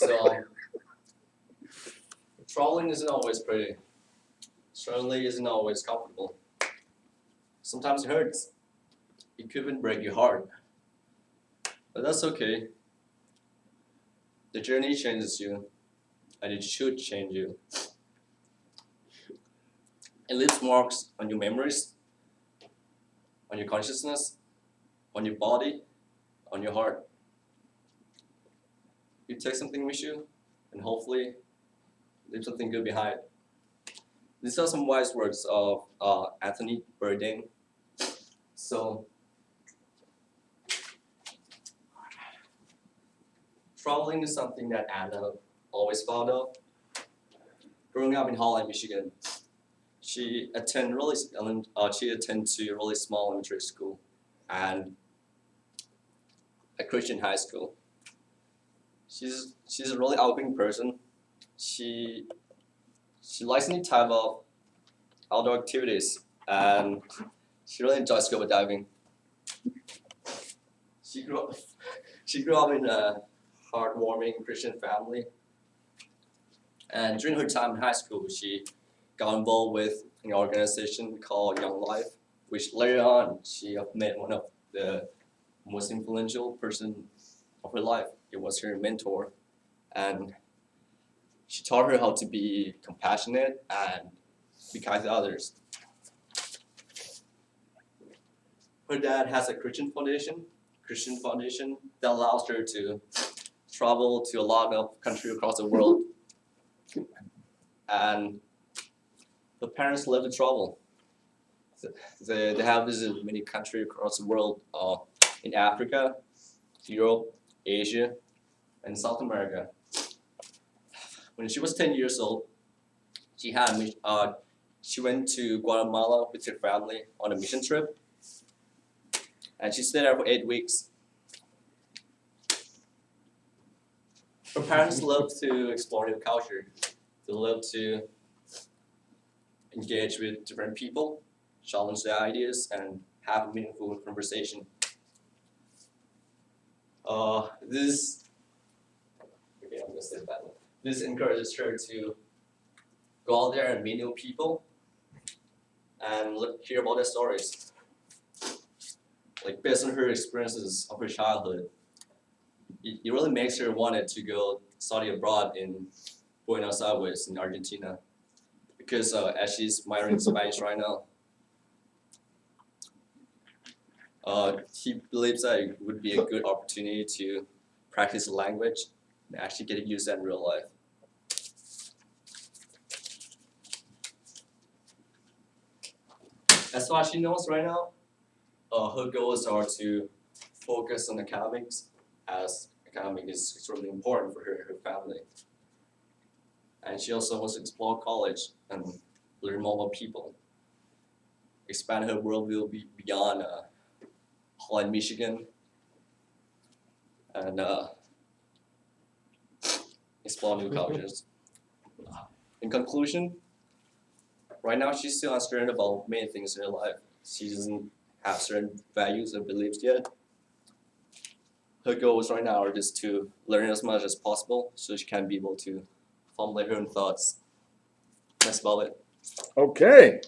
So traveling isn't always pretty. Certainly isn't always comfortable. Sometimes it hurts. It could even break your heart. But that's okay. The journey changes you, and it should change you. It leaves marks on your memories, on your consciousness, on your body, on your heart. You take something with you, and hopefully leave something good behind. These are some wise words of Anthony Bourdain. So, traveling is something that Anna always thought of. Growing up in Holland, Michigan, she attended to a really small elementary school and a Christian high school. She's a really outgoing person. She likes any type of outdoor activities, and she really enjoys scuba diving. She grew up she grew up in a heartwarming Christian family, and during her time in high school, she got involved with an organization called Young Life, which later on she met one of the most influential person of her life. It was her mentor, and she taught her how to be compassionate and be kind to others. Her dad has a Christian foundation that allows her to travel to a lot of countries across the world. And her parents love to travel. They have visited many countries across the world, in Africa, Europe, Asia, and South America. When she was 10 years old, she went to Guatemala with her family on a mission trip, and she stayed there for 8 weeks. Her parents love to explore new culture. They love to engage with different people, challenge their ideas, and have a meaningful conversation. This I'm gonna say that. This encourages her to go out there and meet new people and hear about their stories. Like based on her experiences of her childhood, it really makes her wanted to go study abroad in Buenos Aires in Argentina, because as she's minoring Spanish right now, she believes that it would be a good opportunity to practice the language and actually get to use that in real life. As far as she knows right now, her goals are to focus on academics, as academic is extremely important for her and her family. And she also wants to explore college and learn more about people, expand her worldview beyond Holland, Michigan, and explore new cultures. In conclusion, right now she's still uncertain about many things in her life. She doesn't have certain values or beliefs yet. Her goals right now are just to learn as much as possible so she can be able to formulate her own thoughts. That's about it. Okay.